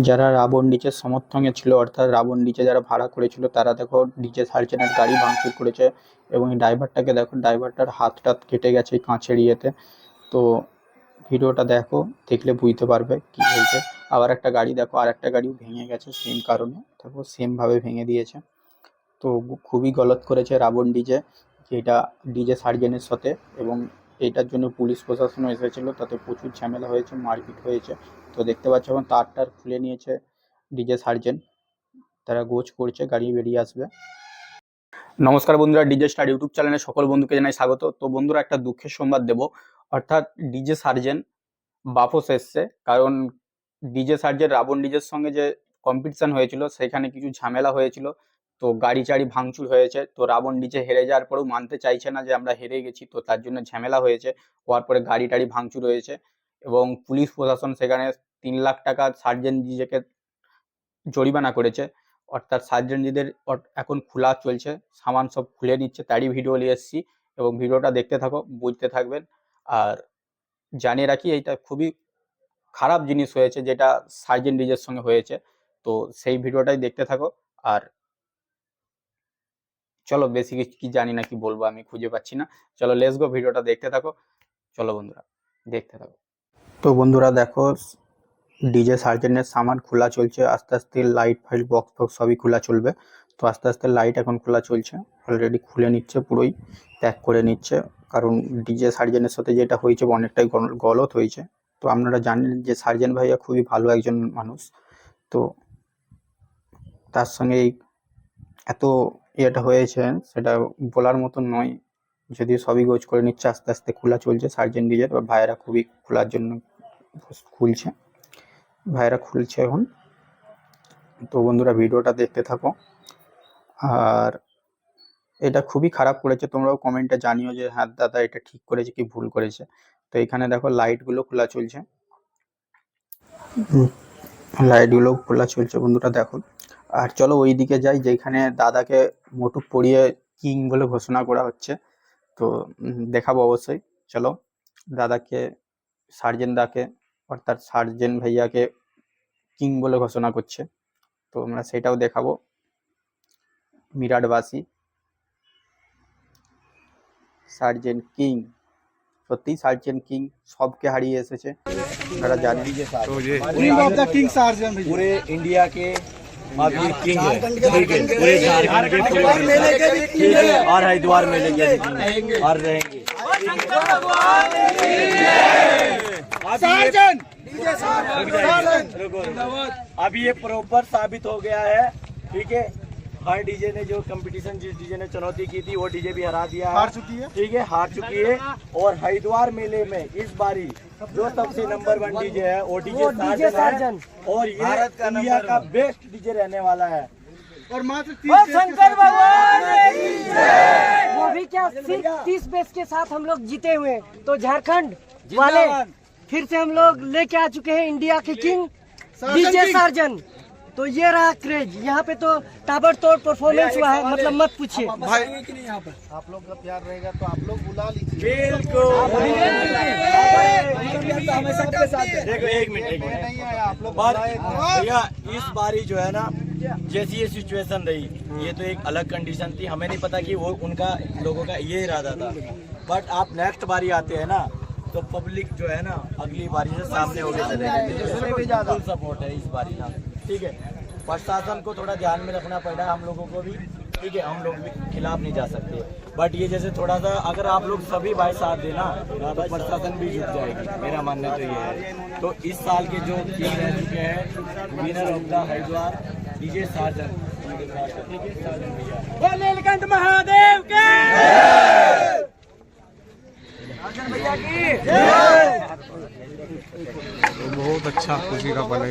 যারা রাবণ ডিজের সমর্থনে ছিল, অর্থাৎ রাবণ ডিজে যারা ভাড়া করেছিল, তারা দেখো ডিজে সার্জেনের গাড়ি ভাঙচুর করেছে। এবং এই ড্রাইভারটাকে দেখো, ড্রাইভারটার হাত টাত কেটে গেছে এই কাঁচের ইয়েতে। তো ভিডিওটা দেখো, দেখলে বুঝতে পারবে কি হয়েছে। আবার একটা গাড়ি দেখো, আর একটা গাড়িও ভেঙে গেছে সেম কারণে, দেখো সেমভাবে ভেঙে দিয়েছে। তো খুবই গলত করেছে রাবণ ডিজে, যেটা ডিজে সার্জেনের সাথে। এবং এইটার জন্য পুলিশ প্রশাসনও এসেছিলো, তাতে প্রচুর ঝামেলা হয়েছে, মারপিট হয়েছে। তো দেখতে পাচ্ছ এখন তারটার খুলে নিয়েছে ডিজে সার্জেন, তারা গোছ করছে, গাড়ি বেরিয়ে আসবে। নমস্কার বন্ধুরা, ডিজে স্টার ইউটিউব চ্যানেলে সকল বন্ধুকে জানাই স্বাগত। তো বন্ধুরা, একটা দুঃখের সংবাদ দেব, অর্থাৎ ডিজে সার্জেন বাপস এসছে। কারণ ডিজে সার্জেন রাবণ ডিজের সঙ্গে যে কম্পিটিশন হয়েছিল, সেখানে কিছু ঝামেলা হয়েছিল। তো গাড়ি চাড়ি ভাঙচুর হয়েছে। তো রাবণ ডিজে হেরে যাওয়ার পরেও মানতে চাইছে না যে আমরা হেরে গেছি, তো তার জন্য ঝামেলা হয়েছে। হওয়ার পরে গাড়ি টাড়ি ভাঙচুর হয়েছে এবং পুলিশ প্রশাসন সেখানে 3 লাখ টাকা সার্জেন ডিজেকে জরিমানা করেছে। অর্থাৎ সার্জেন ডিজের এখন খোলা চলছে, সামান সব খুলে নিচ্ছে, তারই ভিডিও নিয়ে এসেছি। এবং ভিডিওটা দেখতে থাকো, বুঝতে থাকবেন। আর জানিয়ে রাখি, এইটা খুবই খারাপ জিনিস হয়েছে যেটা সার্জেন ডিজের সঙ্গে হয়েছে। তো সেই ভিডিওটাই দেখতে থাকো। আর চলো, বেশি কিছু কি জানি না, কি বলবো আমি খুঁজে পাচ্ছি না। চলো লেটস গো, ভিডিওটা দেখতে থাকো। চলো বন্ধুরা, দেখতে থাকো। তো বন্ধুরা দেখো, ডিজে সার্জেনের সামান খোলা চলছে আস্তে আস্তে, লাইট ফাইট বক্স ফক্স সবই খোলা চলবে। তো আস্তে আস্তে লাইট এখন খোলা চলছে, অলরেডি খুলে নিচ্ছে, পুরোই প্যাক করে নিচ্ছে। কারণ ডিজে সার্জেনের সাথে যেটা হয়েছে অনেকটাই গলত হয়েছে। তো আপনারা জানেন যে সার্জেন ভাইয়া খুবই ভালো একজন মানুষ। তো তার সঙ্গে এই এত ইয়েটা হয়েছে, সেটা বলার মতন নয়। যদি সবই গোছ করে নিচ্ছে, আস্তে আস্তে খোলা চলছে সার্জেন ডিজের। ভাইয়েরা খুবই খোলার জন্য খুলছে, ভাইয়েরা খুলছে এখন। তো বন্ধুরা, ভিডিওটা দেখতে থাকো। আর এটা খুবই খারাপ করেছে, তোমরাও কমেন্টে জানিও যে হ্যাঁ দাদা এটা ঠিক করেছে কি ভুল করেছে। তো এখানে দেখো লাইটগুলো খোলা চলছে, লাইটগুলো খোলা চলছে বন্ধুরা দেখো। আর চলো ওই দিকে যাই, যেখানে দাদাকে মোটু পরিয়ে কিং বলে ঘোষণা করা হচ্ছে। তো দেখাবো অবশ্যই। চলো, দাদাকে, সার্জেন দাকে, অর্থাৎ সার্জেন ভাইয়াকে কিং বলে ঘোষণা করছে। তো আমরা সেটাও দেখাবো মিরাটবাসী। সার্জেন কিং, সত্যি সার্জেন কিং সবকে হারিয়ে এসেছে, আপনারা জানেন। पूरे इंडिया के अब ये किंग है, ठीक है, पूरे झारखंड के ठीक है, और हरिद्वार मेले के और रहेंगे। अब ये प्रॉपर साबित हो गया है, ठीक है। हर डीजे ने जो कंपटीशन, जिस डीजे ने चुनौती की थी, वो डीजे भी हरा दिया, हार चुकी है, ठीक है, हार चुकी है। और हरिद्वार मेले में इस बारी जो सबसे नंबर 1 डीजे है वो डीजे सार्जन, और ये इंडिया का बेस्ट डीजे रहने वाला है। और मात्र शंकर भगवान वो भी क्या, सिर्फ 30 बेस के साथ हम लोग जीते हुए। तो झारखंड वाले फिर से हम लोग लेके आ चुके हैं इंडिया के किंग डीजे सार्जन। तो ये रहा क्रेज, यहाँ पे तो ताबड़तोड़ परफॉर्मेंस हुआ है, मतलब मत पूछिए भाई। आप लोग का प्यार रहेगा तो आप लोग बुला लीजिए, बिल्कुल। देखो एक मिनट नहीं आया आप लोग भैया। इस बारी जो है ना, जैसी ये सिचुएशन रही, ये तो एक अलग कंडीशन थी, हमें नहीं पता कि वो उनका लोगों का ये इरादा था। बट आप नेक्स्ट बारी आते हैं ना, तो पब्लिक जो है ना अगली बारी से सामने होके चलेगी, भी ज्यादा सपोर्ट है इस बारी ना, ठीक है। प्रशासन को थोड़ा ध्यान में रखना पड़ रहा है, हम लोगों को भी, ठीक है, हम लोग भी खिलाफ नहीं जा सकते। बट ये जैसे थोड़ा सा अगर आप लोग सभी भाई साथ देना, तो प्रशासन भी जुट जाएगी, मेरा मानना तो ये है। तो इस साल के जो किंग रह चुके हैं, winner of the Haridwar DJ surgeon, ठीक है, सार्जन भैया, नीलकंठ महादेव के भैया की। बहुत अच्छा, खुशी का पल है।